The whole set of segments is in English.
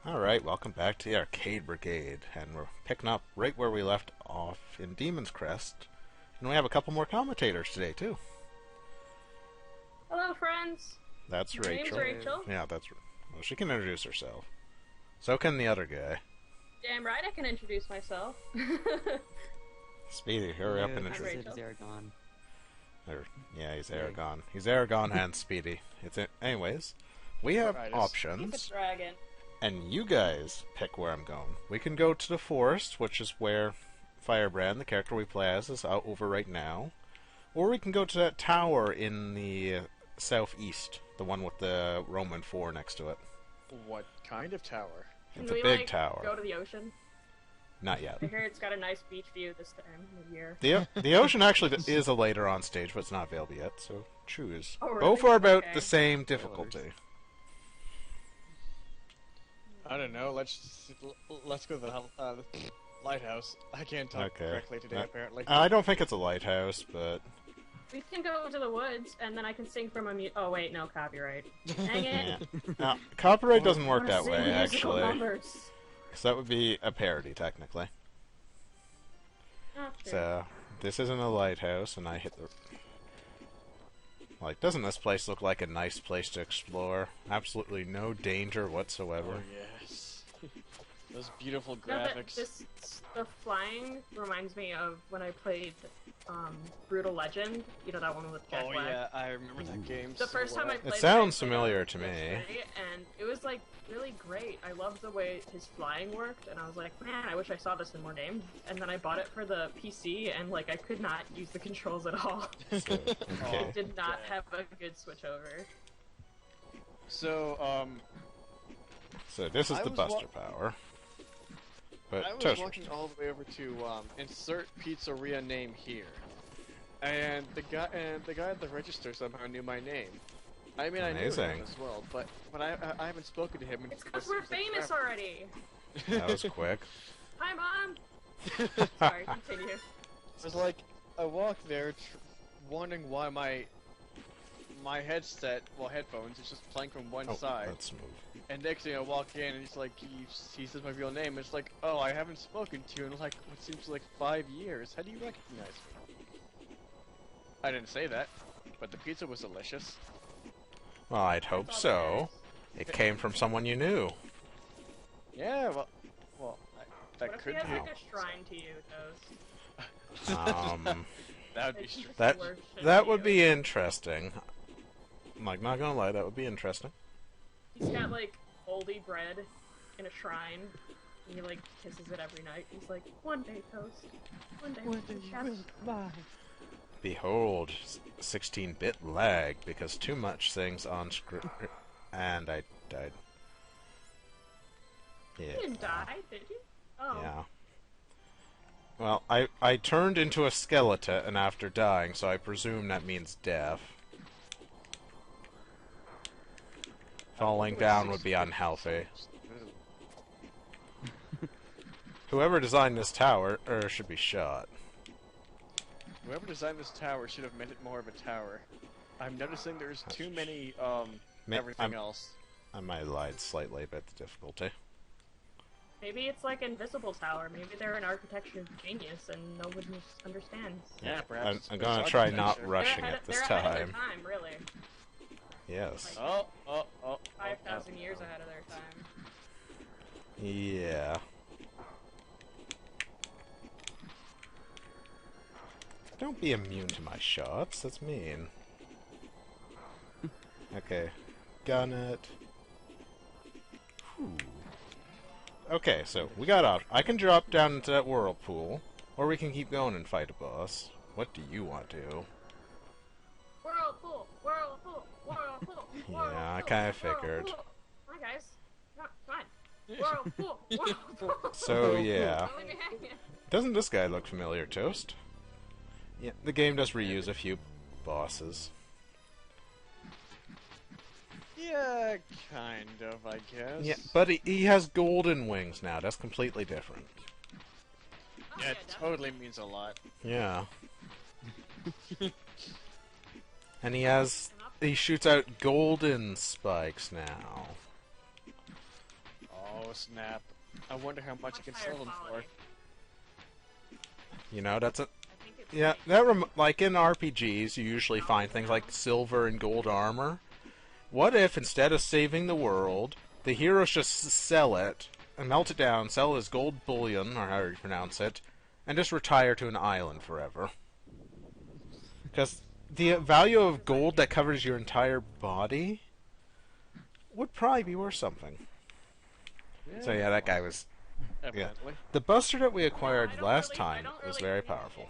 Alright, welcome back to the Arcade Brigade, and we're picking up right where we left off in Demon's Crest, and we have a couple more commentators today, too. Hello, friends. That's My Rachel. name's Rachel. Yeah, well, she can introduce herself. So can the other guy. Damn right I can introduce myself. Speedy, hurry up and I'm introduce. Rachel. Eragon. Yeah, he's Eragon. He's Eragon and Speedy. Anyways, we have He's options. a dragon. And you guys pick where I'm going. We can go to the forest, which is where Firebrand, the character we play as, is out over right now. Or we can go to that tower in the southeast, the one with the Roman 4 next to it. What kind of tower? It's Can a we, big like, tower. go to the ocean? Not yet. I hear it's got a nice beach view this time of year. The ocean actually is a later on stage, but it's not available yet, so choose. Oh, really? Both are about Okay. the same difficulty. I don't know. Let's go to the lighthouse. I can't talk correctly today, apparently. I don't think it's a lighthouse, but... We can go to the woods, and then I can sing from a Oh wait, no copyright. Dang it! Yeah. Copyright doesn't work I that wanna way, sing musical actually. numbers. Because that would be a parody, technically. Oh, true. So, this isn't a lighthouse, and I hit the... Like, doesn't this place look like a nice place to explore? Absolutely no danger whatsoever. Oh, yes. Those beautiful No, but graphics. the flying reminds me of when I played Brutal Legend. You know, that one with Jack Oh Black. yeah, I remember that game. The first time I played It sounds I played familiar on to me. PS3, and it was like really great. I loved the way his flying worked, and I was like, man, I wish I saw this in more games. And then I bought it for the PC, and like I could not use the controls at all. Okay. It did not have a good switch over. So, So this is I the was Buster Power. But I was Toast. walking all the way over to insert pizzeria name here, and the guy at the register somehow knew my name. I mean, I knew Amazing. him as well, but I haven't spoken to him. It's because we're famous already. That was quick. Hi, Mom! Sorry, continue. It was like, I walked there, wondering why my headset, headphones, is just playing from one side. That's smooth. And next thing I walk in, and he's like, he says my real name, and it's like, oh, I haven't spoken to you in like, what seems like 5 years. How do you recognize me? I didn't say that, but the pizza was delicious. Well, I'd hope so. It came from someone you knew. Yeah, that What if he could has be. like a shrine to you, Toast? That would be Like, strange. just That worship that would you. be interesting. I'm like, not gonna lie, that would be interesting. He's got like moldy bread in a shrine, and he like kisses it every night. He's like, one day, Toast. One day, chef." Behold, 16-bit lag because too much things on screen, and I died. Yeah. You didn't die, did you? Oh. Yeah. Well, I turned into a skeleton after dying, so I presume that means death. Falling down would be unhealthy. Whoever designed this tower, should be shot. Whoever designed this tower should have made it more of a tower. I'm noticing there's too many, everything else. I might have lied slightly about the difficulty. Maybe it's like Invisible Tower. Maybe they're an architecture genius and no one understands. Yeah, perhaps. I'm gonna try not architecture. rushing it this they're ahead of time. their time, really. Yes. Oh. 5,000 years ahead of their time. Yeah. Don't be immune to my shots, that's mean. Okay. Gun it. Whew. Okay, so we got out. I can drop down into that whirlpool, or we can keep going and fight a boss. What do you want to do? Whirlpool! Whirlpool! Whirlpool! Yeah, I kinda figured. Hi, guys. Come on. Whirlpool! Whirlpool! So, yeah. Don't leave me hanging. Doesn't this guy look familiar, Toast? Yeah, the game does reuse a few bosses. Yeah, kind of, I guess. Yeah, but he has golden wings now. That's completely different. Oh, Yeah, it totally means a lot. Yeah. And he shoots out golden spikes now. Oh, snap. I wonder how much I can higher sell them for. quality. You know, that's a... I think it's Yeah, like in RPGs, you usually find things like silver and gold armor. What if, instead of saving the world, the heroes just sell it, and melt it down, sell it as gold bullion, or however you pronounce it, and just retire to an island forever? Because the value of gold that covers your entire body would probably be worth something. So yeah, that guy was... Yeah. Evidently. The buster that we acquired I don't last really- I time don't was really very think powerful.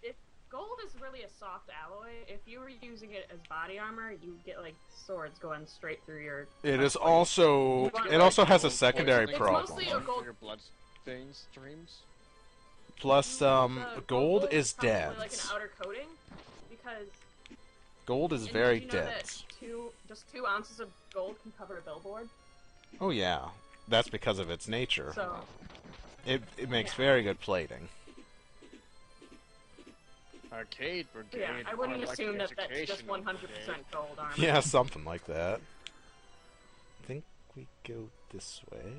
If gold is really a soft alloy, if you were using it as body armor, you get like swords going straight through your. It is also... But, It also has a Gold secondary poisoning problem. mostly a gold- for your blood stains streams. Plus, The gold is probably dense. like an outer coating, because Gold is and very did you know dense. that just 2 ounces of gold can cover a billboard. Oh yeah, that's because of its nature. So It makes Yeah. very good plating. Arcade Brigade. yeah, I wouldn't more like assume that that's just educational 100% brigade. gold armor. Yeah, something like that. I think we go this way.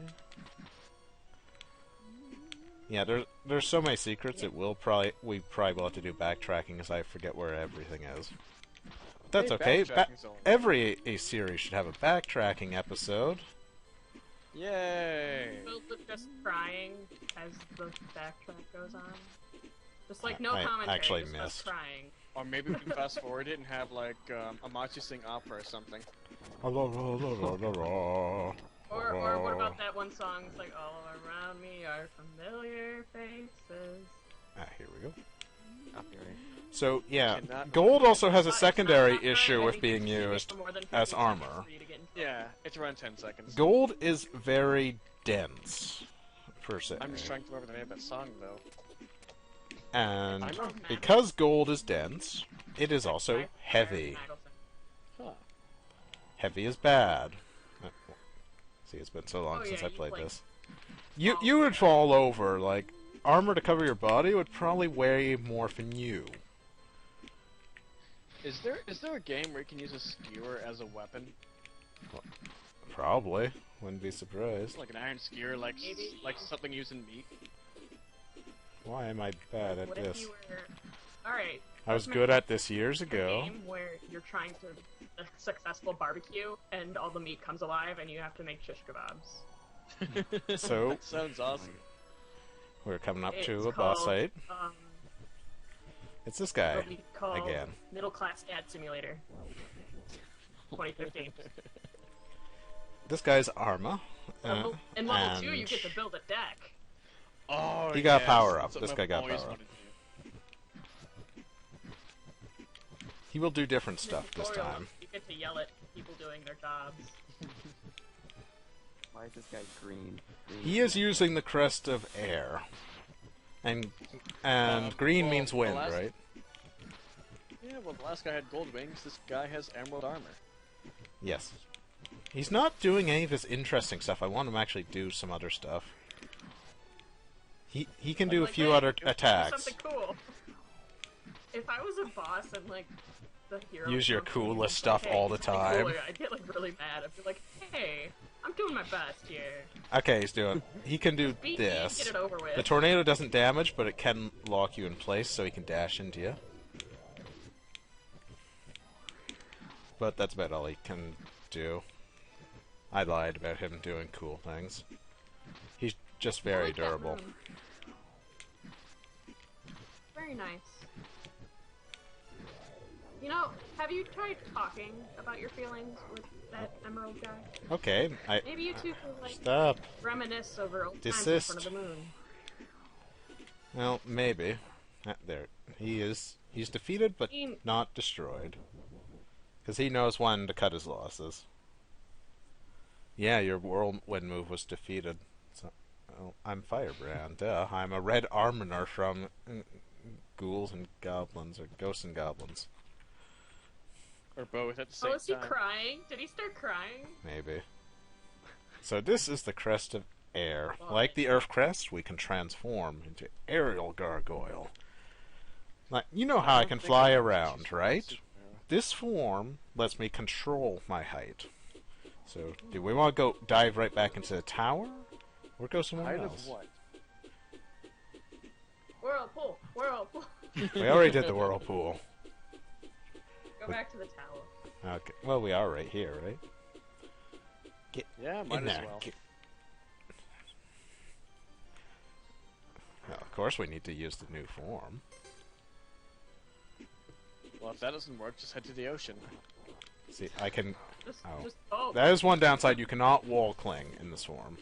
Yeah, there's so many secrets. We probably will have to do backtracking, as I forget where everything is. But that's Hey, okay. backtracking's all right. Every a series should have a backtracking episode. Yay! Filled with just crying as the backtrack goes on. Just like no I commentary, actually just us missed. crying. Or maybe we can fast forward it and have like Amatsu sing opera or something. Or what about that one song? It's like all around me are familiar faces. Here we go. Copyright. So yeah, Cannot- gold also has a It's secondary not very issue with heavy being because you get used for more than as 15 armor. seconds for you to get into it. Yeah, it's around 10 seconds. Gold is very dense, per se. I'm just trying to remember the name of that song though. And I know. because gold is dense, it is also heavy. Huh. Heavy is bad. See, it's been so long Oh, since yeah, I you, played like, this. fall You would down. fall over. Like, armor to cover your body would probably weigh more than you. Is there a game where you can use a skewer as a weapon? Probably. Wouldn't be surprised. Like an iron skewer, like Maybe. like something used in meat? Why am I bad at What if this? you were... Alright. I was good at this years ago. Game where you're trying to a successful barbecue and all the meat comes alive and you have to make shish kebabs. So- That sounds awesome. We're coming up It's to a boss called, fight. Um, It's this guy. it'll be called again. Middle Class Dad Simulator. 2015. This guy's Arma. In level 2, you and get to build a deck. Oh, He got yes, power up. that's This something guy I've got always power up. wanted to do. He will do different stuff this Tutorial, time. You get to yell at people doing their jobs. Why is this guy green? He is using the crest of air. And green well, means the wind, last- right? Yeah, well, the last guy had gold wings. This guy has emerald armor. Yes. He's not doing any of his interesting stuff. I want him to actually do some other stuff. He can do a Like, few hey, other do attacks. Something cool. If I was a boss and like the hero Use your comes to me and coolest is stuff like, hey, all the do something time. cooler, I'd get like really mad. I'd be like, hey, I'm doing my best here. Okay, he can do Beat me, this. get it over with. The tornado doesn't damage, but it can lock you in place, so he can dash into you. But that's about all he can do. I lied about him doing cool things. He's just I very like that durable. room. Very nice. You know, have you tried talking about your feelings with that emerald guy? Okay, Maybe you two could like stop. reminisce over old times in Desist. front of the moon. Well, maybe. There, he is. He's defeated, but I mean- not destroyed. Because he knows when to cut his losses. Yeah, your whirlwind move was defeated. So, well, I'm Firebrand. Duh. I'm a red armorer from ghouls and goblins, or ghosts and goblins. Or both at the same Oh, is he time. crying? Did he start crying? Maybe. So this is the crest of air. Well, Like the Earth crest, we can transform into aerial gargoyle. Like, you know how I can fly around, right? This form lets me control my height. So, do we want to go dive right back into the tower? Or go somewhere Height else? of what? Whirlpool! Whirlpool! We already did the whirlpool. Go back to the tower. Okay. Well, we are right here, right? Get Yeah, might in as there. well. Well, of course we need to use the new form. Well, if that doesn't work, just head to the ocean. See, I can... Oh. Oh. That is one downside. You cannot wall cling in this form.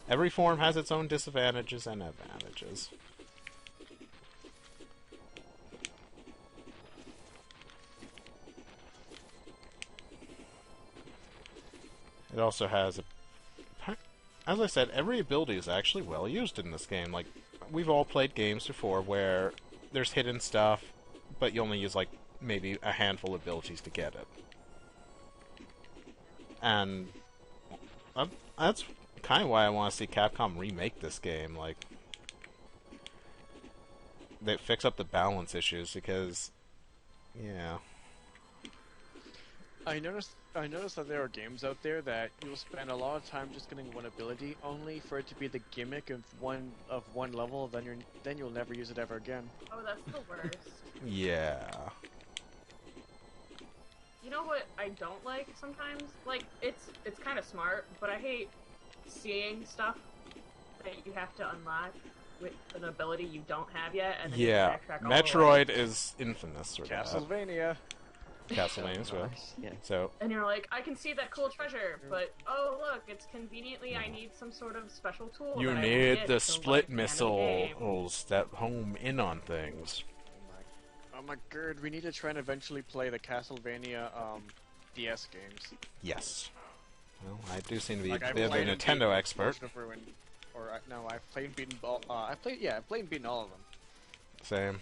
Every form has its own disadvantages and advantages. It also has a... As I said, every ability is actually well used in this game. Like, we've all played games before where there's hidden stuff, but you only use, like, maybe a handful of abilities to get it. And that's kind of why I want to see Capcom remake this game. Like, they fix up the balance issues because, yeah. I noticed that there are games out there that you'll spend a lot of time just getting one ability, only for it to be the gimmick of one level. Then you'll never use it ever again. Oh, that's the worst. Yeah. You know what I don't like sometimes? Like, it's kind of smart, but I hate seeing stuff that you have to unlock with an ability you don't have yet, and then you Yeah. have to backtrack all the way. Metroid is infamous for that. Castlevania. Castlevania as well. Yeah. So, And you're like, I can see that cool treasure, but oh look, it's conveniently I need some sort of special tool. you that I need won't get the till, split like, the end of the game. missiles that home in on things. Oh my god, we need to try and eventually play the Castlevania DS games. Yes. Well, I do seem to be Like, I've the other played and Nintendo beaten expert. Potion of Ruin, or no, I've played and beaten all. I've played and beaten all of them. Same.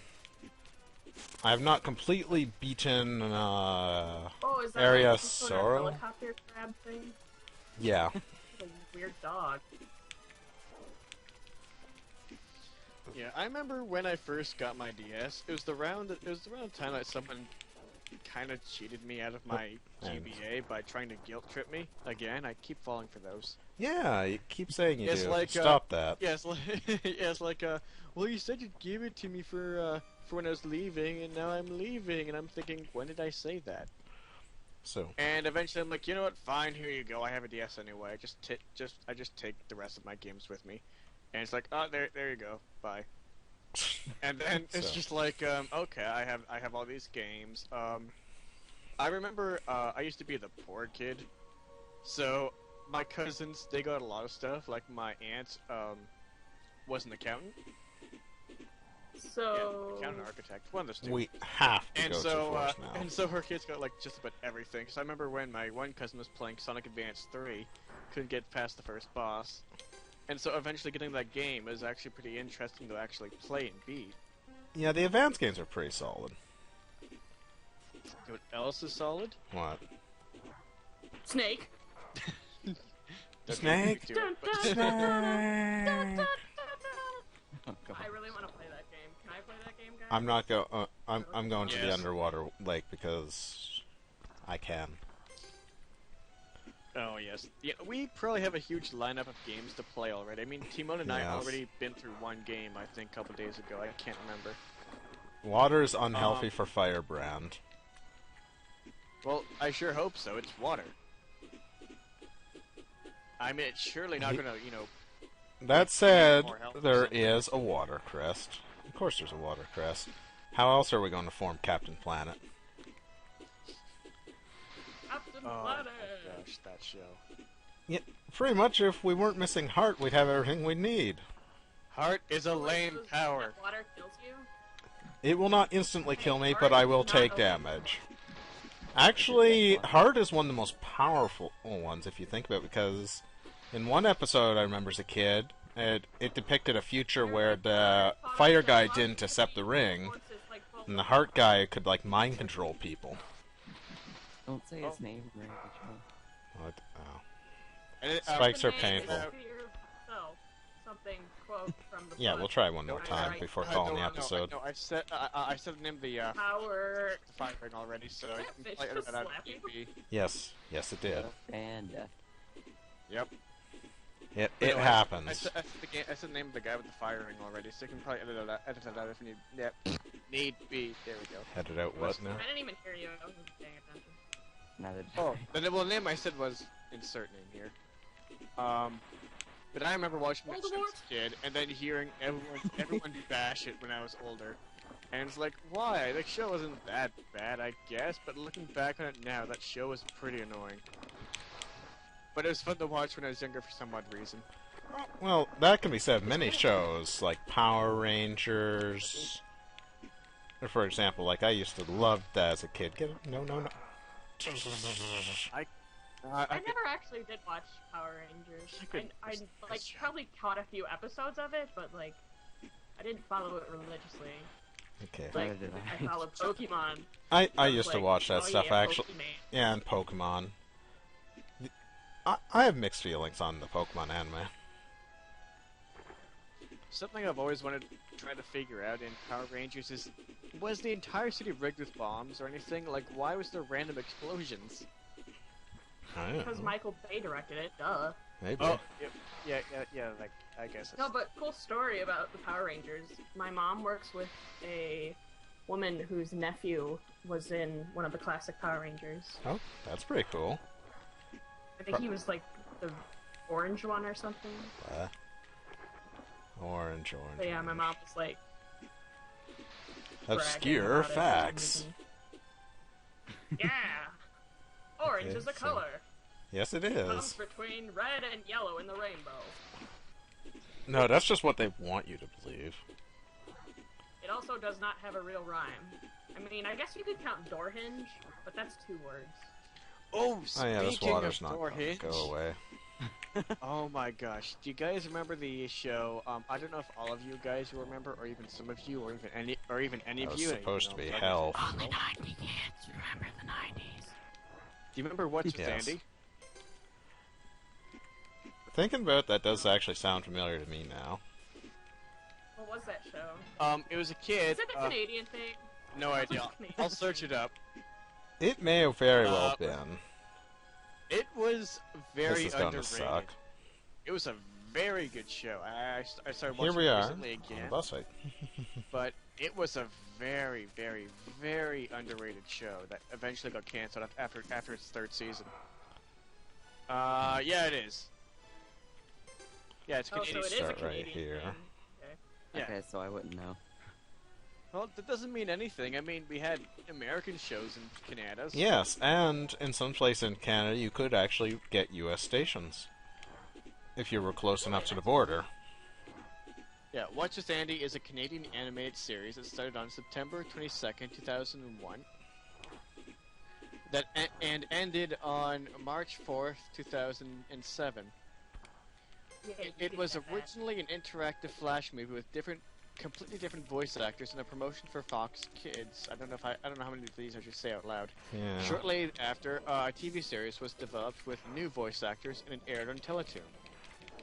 I have not completely beaten, Oh, is that Area like some sort of Sorrow? helicopter crab thing? Yeah. It's a weird dog. Yeah, I remember when I first got my DS. It was around the time that someone kind of cheated me out of my GBA by trying to guilt trip me. Again, I keep falling for those. Yeah, you keep saying you It's do. like, Stop that. Yeah, it's like, yeah, it's like, well, you said you'd give it to me for when I was leaving, and now I'm leaving, and I'm thinking, when did I say that? So, And eventually, I'm like, you know what? Fine, here you go. I have a DS anyway. I just take the rest of my games with me, and it's like, oh, there you go. Bye. And then it's So. just like, okay, I have all these games. I remember I used to be the poor kid, so my cousins, they got a lot of stuff. Like my aunt was an accountant. So Yeah, accountant, architect, one of those two. we have to And go to so, Force now. and so her kids got like just about everything. So I remember when my one cousin was playing Sonic Advance 3, couldn't get past the first boss, and so eventually getting that game was actually pretty interesting to actually play and beat. Yeah, the advanced games are pretty solid. You know what else is solid? What? Snake. Snake? Do it, but- Snake! Oh, God. I really want to play that game. Can I play that game, guys? I'm not I'm going to the Yes. underwater lake because I can. Oh yes, yeah. We probably have a huge lineup of games to play already. I mean, Timon and I Yes. already been through one game. I think a couple days ago. I can't remember. Water is unhealthy for Firebrand. Well, I sure hope so. It's water. I mean, it's surely not gonna, That said, More health or there something. is a water crest. Of course there's a water crest. How else are we going to form Captain Planet? Captain Oh Planet. my gosh, that show. Yeah, pretty much if we weren't missing Heart, we'd have everything we need. Heart is a lame So power. that water kills you? It will not instantly kill me, Heart but I is will not take a- damage. Actually, Heart is one of the most powerful ones if you think about it, because in one episode I remember as a kid, it depicted a future where the fire guy didn't intercept the ring, and the Heart guy could like mind control people. Don't say his Oh. name, Rachel. What? Oh. And Spikes are The name is painful. for yourself. Something, quote, from the Yeah, book. we'll try one more No, time right. before calling the episode. No, I said the name of the Power. fire ring already, so you can Fish play just that out slap you? if need be. Yes, yes, it did. And Yep. It No, happens. I said the name of the guy with the fire ring already, so you can probably edit it out if you need. Yep. Need be. There we go. Headed out what now? I didn't even hear you. I wasn't paying attention. neither did Oh, the name I said was insert name here. But I remember watching that show as a kid, and then hearing everyone bash it when I was older. And it's like, why? That show wasn't that bad, I guess, but looking back on it now, that show was pretty annoying. But it was fun to watch when I was younger for some odd reason. Well, that can be said of many shows, like Power Rangers. Or for example, like I used to love that as a kid. No. I never actually did watch Power Rangers. I like probably caught a few episodes of it, but like I didn't follow it religiously. Okay. Like Neither did I followed Pokemon. I used to watch that oh stuff yeah, actually. Pokemon. Yeah, and Pokemon. I have mixed feelings on the Pokemon anime. Something I've always wanted to try to figure out in Power Rangers is, was the entire city rigged with bombs or anything? Like, why was there random explosions? I don't Because know. Michael Bay directed it, duh. Maybe. Oh, yeah, like, I guess. No, but cool story about the Power Rangers. My mom works with a woman whose nephew was in one of the classic Power Rangers. Oh, that's pretty cool. I think he was like the orange one or something. Orange. But yeah, my mom was like Obscure bragging about it facts. and- Yeah! Orange Okay, is a so- color. Yes, it Comes is. between red and yellow in the rainbow. No, that's just what they want you to believe. It also does not have a real rhyme. I mean, I guess you could count door hinge, but that's 2 words. Oh, Oh yeah, this speaking water's of not door going to hinge. go away. Oh my gosh, do you guys remember the show? I don't know if all of you guys will remember, or even some of you, or even any That of was you. supposed to you be know, hell. Only 90 kids remember the 90s. Do you remember What's with Yes. Andy? Thinking about that does actually sound familiar to me now. What was that show? It was a kid. Is it a Canadian thing? No idea. I'll search it up. It may have very well been. It was very This is going underrated. to suck. It was a very good show. I started Here watching we it are recently on the again, bus fight. but it was a very, very, very underrated show that eventually got canceled after its 3rd season. Yeah, it is. Yeah, it's Oh, so Canadian. it is a Start right Canadian here. thing. Yeah. Okay, so I wouldn't know. Well, that doesn't mean anything. I mean, we had American shows in Canada. So Yes, and in some place in Canada, you could actually get U.S. stations if you were close enough to the border. Yeah, Watch with Andy is a Canadian animated series that started on September 22nd, 2001. And ended on March 4th, 2007. Yeah, you It could was get that. originally an interactive flash movie with completely different voice actors and a promotion for Fox Kids. I don't know how many of these I should say out loud. Yeah. Shortly after, a TV series was developed with new voice actors and it aired on Teletoon.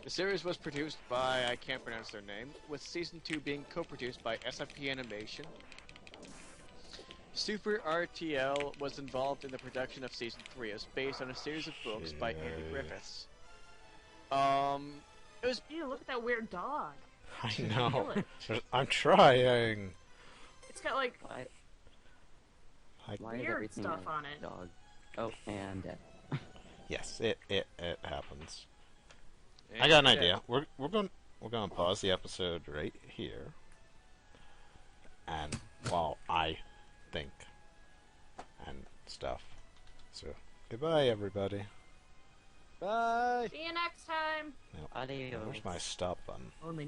The series was produced by, I can't pronounce their name, with Season 2 being co-produced by SFP Animation. Super RTL was involved in the production of Season 3 as based on a series of books by Andy Yay. Griffiths. It was Ew, look at that weird dog. I Kill know. it. I'm trying. It's got like Why, I, why is Weird everything stuff a on it. dog? Oh, and yes, it happens. I got an idea. We're going to pause the episode right here, and while I think and stuff. So goodbye, everybody. Bye. see you next time. adios. Where's my stop button? Only